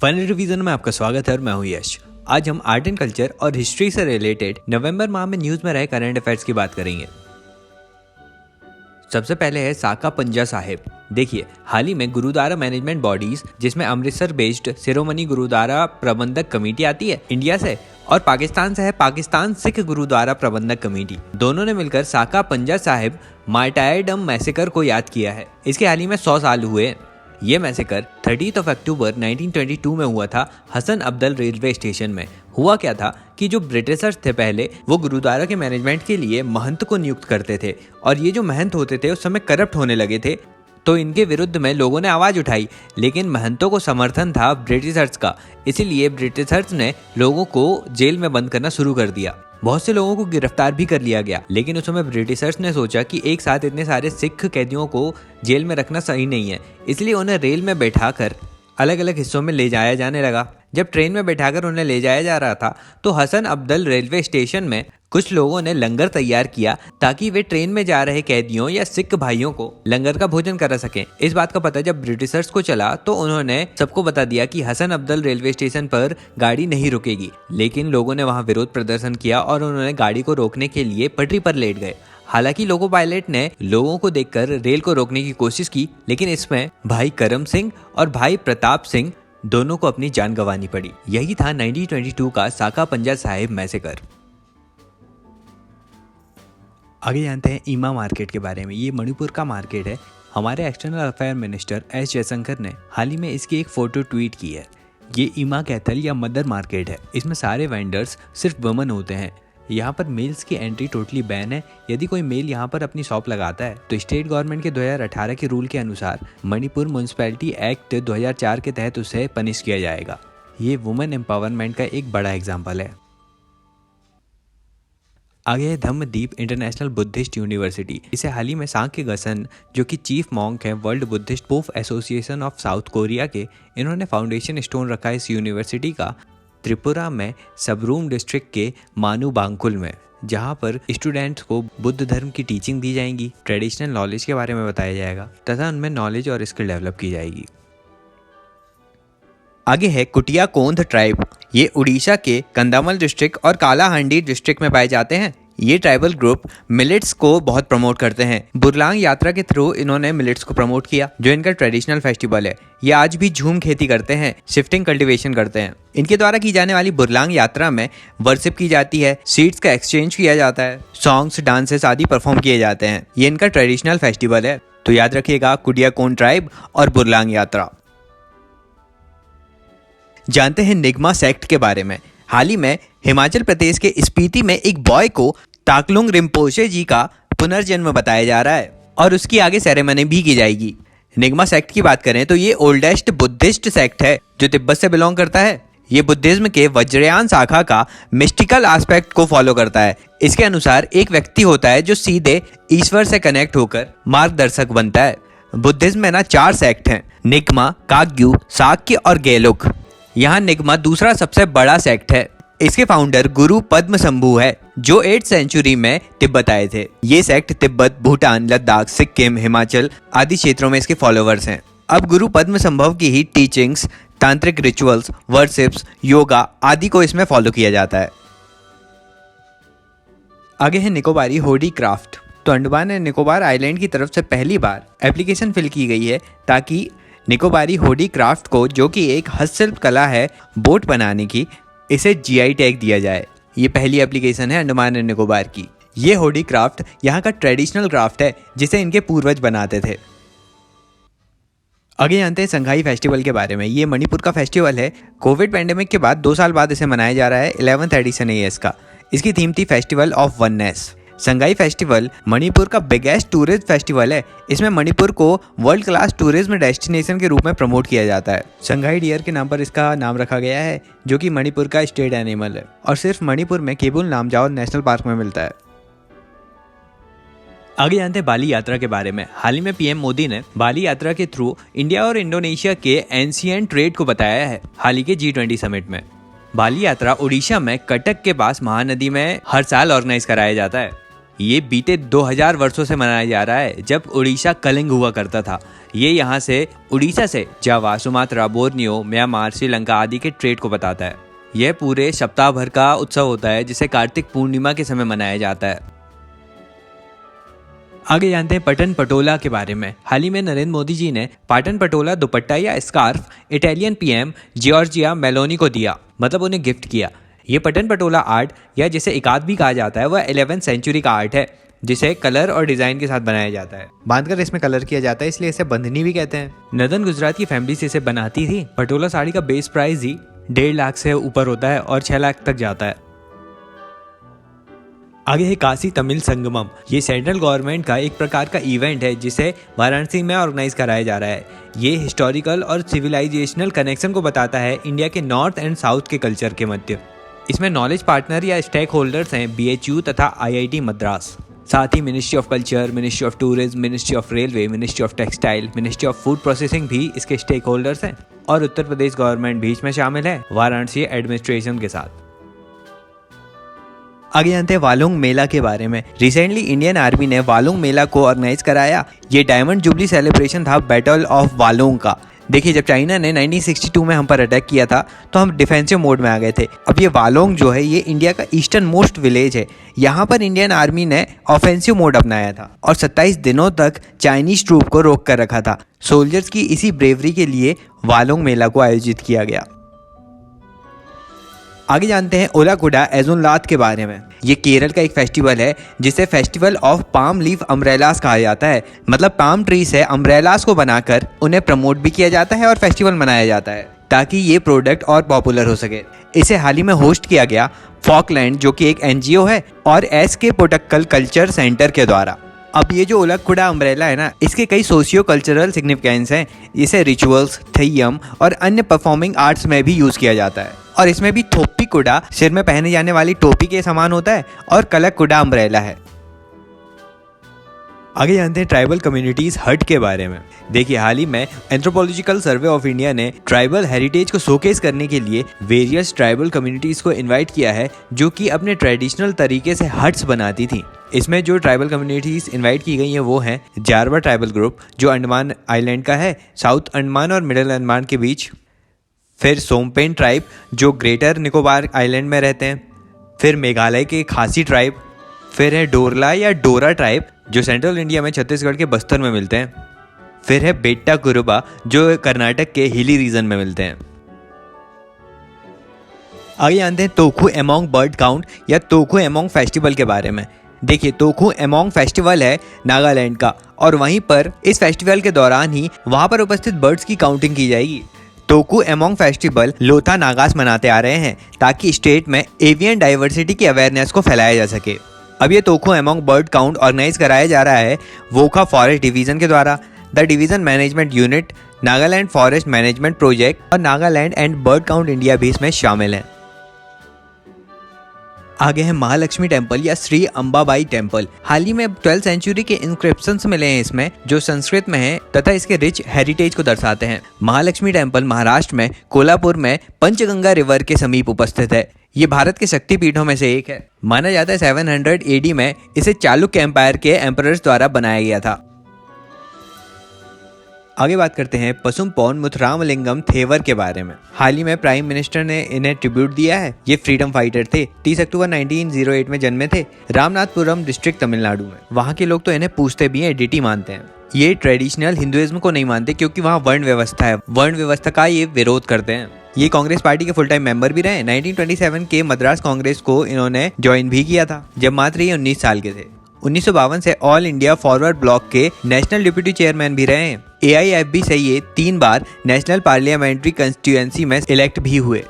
Fun revision में आपका स्वागत है और मैं हूं यश। आज हम आर्ट एंड कल्चर और हिस्ट्री से रिलेटेड नवंबर माह में न्यूज में रहे करंट अफेयर्स की बात करेंगे। सबसे पहले है साका पंजा साहिब। देखिए, हाल ही में गुरुद्वारा मैनेजमेंट बॉडीज, जिसमें अमृतसर बेस्ड शिरोमणि गुरुद्वारा प्रबंधक कमेटी आती है इंडिया से, और पाकिस्तान से है पाकिस्तान सिख गुरुद्वारा प्रबंधक कमेटी, दोनों ने मिलकर साका पंजा साहिब मार्टायरडम मैसेकर को याद किया है। इसके हाल ही में 100 साल हुए। ये मैसेकर 30 अक्टूबर 1922 में हुआ था हसन अब्दल रेलवे स्टेशन में। हुआ क्या था कि जो ब्रिटिशर्स थे पहले, वो गुरुद्वारा के मैनेजमेंट के लिए महंत को नियुक्त करते थे, और ये जो महंत होते थे उस समय करप्ट होने लगे थे। तो इनके विरुद्ध में लोगों ने आवाज उठाई, लेकिन महंतों को समर्थन था ब्रिटिशर्स का, इसीलिए ब्रिटिशर्स ने लोगों को जेल में बंद करना शुरू कर दिया। बहुत से लोगों को गिरफ्तार भी कर लिया गया, लेकिन उस समय ब्रिटिशर्स ने सोचा कि एक साथ इतने सारे सिख कैदियों को जेल में रखना सही नहीं है, इसलिए उन्हें रेल में बैठाकर अलग अलग हिस्सों में ले जाया जाने लगा। जब ट्रेन में बैठाकर उन्हें ले जाया जा रहा था तो हसन अब्दल रेलवे स्टेशन में कुछ लोगों ने लंगर तैयार किया ताकि वे ट्रेन में जा रहे कैदियों या सिख भाइयों को लंगर का भोजन करा सकें। इस बात का पता जब ब्रिटिशर्स को चला तो उन्होंने सबको बता दिया कि हसन अब्दल रेलवे स्टेशन पर गाड़ी नहीं रुकेगी, लेकिन लोगों ने वहां विरोध प्रदर्शन किया और उन्होंने गाड़ी को रोकने के लिए पटरी पर लेट गए। हालांकि लोको पायलट ने लोगों को देखकर रेल को रोकने की कोशिश की, लेकिन इसमें भाई करम सिंह और भाई प्रताप सिंह दोनों को अपनी जान गंवानी पड़ी। यही था 1922 का साका पंजा साहिब मैसेकर। आगे जानते हैं ईमा मार्केट के बारे में। ये मणिपुर का मार्केट है। हमारे external affair minister S Jaishankar ने हाल ही में इसकी एक फोटो ट्वीट की है। ये ईमा कैथल या मदर मार्केट है। इसमें सारे वेंडर्स सिर्फ वुमेन होते हैं। यहाँ पर मेल्स की एंट्री टोटली बैन है। यदि कोई मेल यहाँ पर अपनी शॉप लगाता है तो स्टेट गवर्नमेंट के 2018 के रूल के अनुसार मणिपुर म्युनिसिपैलिटी एक्ट 2004 के तहत उसे पनिश किया जाएगा। ये वुमेन एम्पावरमेंट का एक बड़ा एग्जाम्पल है। आगे है धम्मदीप इंटरनेशनल बुद्धिस्ट यूनिवर्सिटी। इसे हाल ही में सांग गसन, जो कि चीफ मॉन्क है world Buddhist pope association of south Korea के, इन्होंने फाउंडेशन स्टोन रखा है इस यूनिवर्सिटी का त्रिपुरा में सबरूम डिस्ट्रिक्ट के मानू बांकुल में, जहां पर स्टूडेंट्स को बुद्ध धर्म की टीचिंग दी जाएंगी, ट्रेडिशनल नॉलेज के बारे में बताया जाएगा तथा उनमें नॉलेज और स्किल डेवलप की जाएगी। आगे है कुटिया कोंध ट्राइब। ये उड़ीसा के कंधामल डिस्ट्रिक्ट और कालाहांडी डिस्ट्रिक्ट में पाए जाते हैं। ये ट्राइबल ग्रुप मिलेट्स को बहुत प्रमोट करते हैं। बुरलांग यात्रा के थ्रू इन्होंने मिलेट्स को प्रमोट किया, जो इनका ट्रेडिशनल फेस्टिवल है। ये आज भी झूम खेती करते हैं, शिफ्टिंग कल्टीवेशन करते हैं। इनके द्वारा की जाने वाली बुरलांग यात्रा में वर्शिप की जाती है, सीड्स का एक्सचेंज किया जाता है, सॉन्ग्स, डांसेस आदि परफॉर्म किए जाते हैं। ये इनका ट्रेडिशनल फेस्टिवल है। तो याद रखिएगा, कुटिया कोंध ट्राइब और बुरलांग यात्रा। जानते हैं निगमा सेक्ट के बारे में। हाल ही में हिमाचल प्रदेश के स्पीति में एक बॉय को ताकलुंग रिम्पोचे जी का पुनर्जन्म बताया जा रहा है और उसकी आगे सेरेमनी भी की जाएगी। निगमा सेक्ट की बात करें तो ये ओल्डेस्ट बुद्धिस्ट सेक्ट है जो तिब्बत से बिलोंग करता है। ये बुद्धिज्म के वज्रयान शाखा का मिस्टिकल एस्पेक्ट को फॉलो करता है। इसके अनुसार एक व्यक्ति होता है जो सीधे ईश्वर से कनेक्ट होकर मार्गदर्शक बनता है। बुद्धिज्म में 4 सेक्ट हैं, निगमा, काग्यू, साक्य और गेलुक। यहाँ निगमा दूसरा सबसे बड़ा सेक्ट है। इसके फाउंडर गुरु पद्म शंभू है, जो 8th सेंचुरी में तिब्बत आए थे। ये सेक्ट तिब्बत, भूटान, लद्दाख, सिक्किम, हिमाचल आदि क्षेत्रों में इसके फॉलोअर्स हैं। अब गुरु पद्म शंभू की ही टीचिंग्स, तांत्रिक रिचुअल्स, वर्शिप्स, योगा आदि को इसमें फॉलो किया जाता है। आगे है निकोबारी होडी क्राफ्ट। तो अंडमान एंड निकोबार आइलैंड की तरफ से पहली बार एप्लीकेशन फिल की गई है ताकि निकोबारी होडी क्राफ्ट को, जो कि एक हस्तशिल्प कला है बोट बनाने की, इसे जीआई टैग दिया जाए। ये पहली एप्लीकेशन है अंडमान एंड निकोबार की। ये होडी क्राफ्ट यहाँ का ट्रेडिशनल क्राफ्ट है जिसे इनके पूर्वज बनाते थे। आगे जानते हैं संघाई फेस्टिवल के बारे में। ये मणिपुर का फेस्टिवल है। कोविड पैंडेमिक के बाद 2 साल बाद इसे मनाया जा रहा है। 11th एडिशन है इसका। इसकी थीम थी festival of oneness. Shanghai festival Manipur का बिगेस्ट टूरिस्ट फेस्टिवल है। इसमें मणिपुर को वर्ल्ड क्लास टूरिज्म डेस्टिनेशन के रूप में प्रमोट किया जाता है। संघाई डियर के नाम पर इसका नाम रखा गया है, जो कि मणिपुर का स्टेट एनिमल है और सिर्फ मणिपुर में केबुल नामजाओ नेशनल पार्क में मिलता है। आगे जानते हैं बाली यात्रा के बारे में। हाल ही में पीएम मोदी ने बाली यात्रा के थ्रू इंडिया और इंडोनेशिया के एंशिएंट ट्रेड को बताया है हाल ही के G20 समिट में। बाली यात्रा उड़ीसा में कटक के पास महानदी में हर साल ऑर्गेनाइज कराया जाता है। ये बीते 2000 वर्षों से मनाया जा रहा है, जब उड़ीसा कलिंग हुआ करता था। ये यहाँ से उड़ीसा से जावा, सुमात्रा, बोर्नियो, म्यांमार, श्रीलंका आदि के ट्रेड को बताता है। यह पूरे सप्ताह भर का उत्सव होता है जिसे कार्तिक पूर्णिमा के समय मनाया जाता है। आगे जानते हैं पटन पटोला के बारे में। हाल ही में नरेंद्र मोदी जी ने पाटन पटोला दुपट्टा या scarf Italian PM Giorgia Meloni को दिया, मतलब उन्हें गिफ्ट किया। ये पटन पटोला आर्ट या जिसे इकाद भी कहा जाता है, वह 11वीं सेंचुरी का आर्ट है जिसे कलर और डिजाइन के साथ बनाया जाता है। बांधकर इसमें कलर किया जाता है, इसलिए इसे बंधनी भी कहते हैं। नदन गुजरात की फैमिली से इसे बनाती थी। पटोला साड़ी का बेस प्राइस ही 1.5 लाख से ऊपर होता है और 6 लाख तक जाता है। आगे है काशी तमिल संगमम। ये सेंट्रल गवर्नमेंट का एक प्रकार का इवेंट है जिसे वाराणसी में ऑर्गेनाइज कराया जा रहा है। ये हिस्टोरिकल और सिविलाइजेशनल कनेक्शन को बताता है इंडिया के नॉर्थ एंड साउथ के कल्चर के मध्य। इसमें नॉलेज पार्टनर या स्टेक होल्डर्स हैं BHU तथा IIT मद्रास। साथ ही ministry of culture, ministry of tourism, ministry of railway, ministry of textile, ministry of food processing भी इसके स्टेक होल्डर्स हैं और उत्तर प्रदेश गवर्नमेंट भी इसमें शामिल है वाराणसी एडमिनिस्ट्रेशन के साथ। आगे जानते हैं वालोंग मेला के बारे में। रिसेंटली इंडियन आर्मी ने वालोंग मेला को ऑर्गेनाइज कराया। ये डायमंड जुबली सेलिब्रेशन था बैटल ऑफ वालोंग का। देखिए, जब चाइना ने 1962 में हम पर अटैक किया था तो हम डिफेंसिव मोड में आ गए थे। अब ये वालोंग जो है ये इंडिया का ईस्टर्न मोस्ट विलेज है। यहाँ पर इंडियन आर्मी ने ऑफेंसिव मोड अपनाया था और 27 दिनों तक चाइनीज ट्रूप को रोक कर रखा था। सोल्जर्स की इसी ब्रेवरी के लिए वालोंग मेला को आयोजित किया गया। आगे जानते हैं ओलाकुडा एजुनलात के बारे में। ये केरल का एक फेस्टिवल है जिसे festival of palm leaf umbrellas कहा जाता है। मतलब पाम ट्री से अम्ब्रेलास को बनाकर उन्हें प्रमोट भी किया जाता है और फेस्टिवल मनाया जाता है ताकि ये प्रोडक्ट और पॉपुलर हो सके। इसे हाल ही में होस्ट किया गया फॉकलैंड जो कि एक NGO है और SK पोटक्कल कल्चर सेंटर के द्वारा। अब ये जो ओलाकुडा अम्ब्रेला है ना, इसके कई सोशियो कल्चरल सिग्निफिकेंस हैं। इसे रिचुअल्स, थेयम और अन्य परफॉर्मिंग आर्ट्स में भी यूज किया जाता है। और इसमें भी थोप्पी कुडा सिर में पहने जाने वाली टोपी के समान होता है और कलक कुडा अम्ब्रेला है। आगे जानते हैं ट्राइबल कम्युनिटीज हट के बारे में। देखिए, हाल ही में एंथ्रोपोलॉजिकल सर्वे ऑफ इंडिया ने ट्राइबल हेरिटेज को शोकेस करने के लिए वेरियस ट्राइबल कम्युनिटीज को इनवाइट किया है जो कि अपने ट्रेडिशनल तरीके से हट्स बनाती थी। इसमें जो ट्राइबल कम्युनिटीज इनवाइट की गई हैं वो हैं जारवा ट्राइबल ग्रुप जो अंडमान आइलैंड का है, साउथ अंडमान और मिडिल अंडमान के बीच। फिर सोमपेन ट्राइब जो ग्रेटर निकोबार आइलैंड में रहते हैं। फिर मेघालय के खासी ट्राइब। फिर है डोरला या डोरा ट्राइब जो सेंट्रल इंडिया में छत्तीसगढ़ के बस्तर में मिलते हैं। फिर है बेट्टा कुरुबा जो कर्नाटक के हिली रीजन में मिलते हैं। आगे जानते हैं तोकू एमोंग बर्ड काउंट या तोकू एमोंग फेस्टिवल के बारे में। देखिए, तोकू एमोंग फेस्टिवल है नागालैंड का और वहीं पर इस फेस्टिवल के दौरान ही वहां पर उपस्थित बर्ड्स की काउंटिंग की जाएगी। तोकू एमोंग फेस्टिवल लोथा नागास मनाते आ रहे हैं ताकि स्टेट में एवियन डाइवर्सिटी की अवेयरनेस को फैलाया जा सके। अब ये Tokhu Emong bird count organise कराया जा रहा है वोखा फॉरेस्ट डिवीजन के द्वारा। The division management unit, Nagaland forest management project और Nagaland and bird count India भी इसमें शामिल हैं। आगे है महालक्ष्मी टेम्पल या श्री अंबाबाई टेम्पल। हाल ही में 12th सेंचुरी के इंस्क्रिप्शंस मिले हैं इसमें जो संस्कृत में है तथा इसके रिच हेरिटेज को दर्शाते हैं। महालक्ष्मी टेम्पल महाराष्ट्र में कोल्हापुर में पंचगंगा रिवर के समीप उपस्थित है। ये भारत के शक्तिपीठों में से एक है। माना जाता है 700 AD में इसे चालुक्य एम्पायर के एम्परर्स द्वारा बनाया गया था। आगे बात करते हैं पसुम पोन मुथुरामलिंगम थेवर के बारे में। हाल ही में प्राइम मिनिस्टर ने इन्हें ट्रिब्यूट दिया है। ये फ्रीडम फाइटर थे। 30 अक्टूबर 1908 में जन्मे थे रामनाथपुरम डिस्ट्रिक्ट तमिलनाडु में। वहाँ के लोग तो इन्हें पूछते भी हैं, डिटी मानते हैं। ये ट्रेडिशनल हिंदुइज्म को नहीं मानते क्योंकि वहाँ वर्ण व्यवस्था है। वर्ण व्यवस्था का ये विरोध करते हैं। ये कांग्रेस पार्टी के फुल टाइम मेंबर भी रहे। 1927 के मद्रास कांग्रेस को इन्होंने ज्वाइन भी किया था जब मात्र ये 19 साल के थे। 1952 से ऑल इंडिया फॉरवर्ड ब्लॉक के नेशनल डिप्यूटी चेयरमैन भी रहे हैं। AIFB से ये 3 बार नेशनल पार्लियामेंट्री कंस्टिट्यूएंसी में इलेक्ट भी हुए।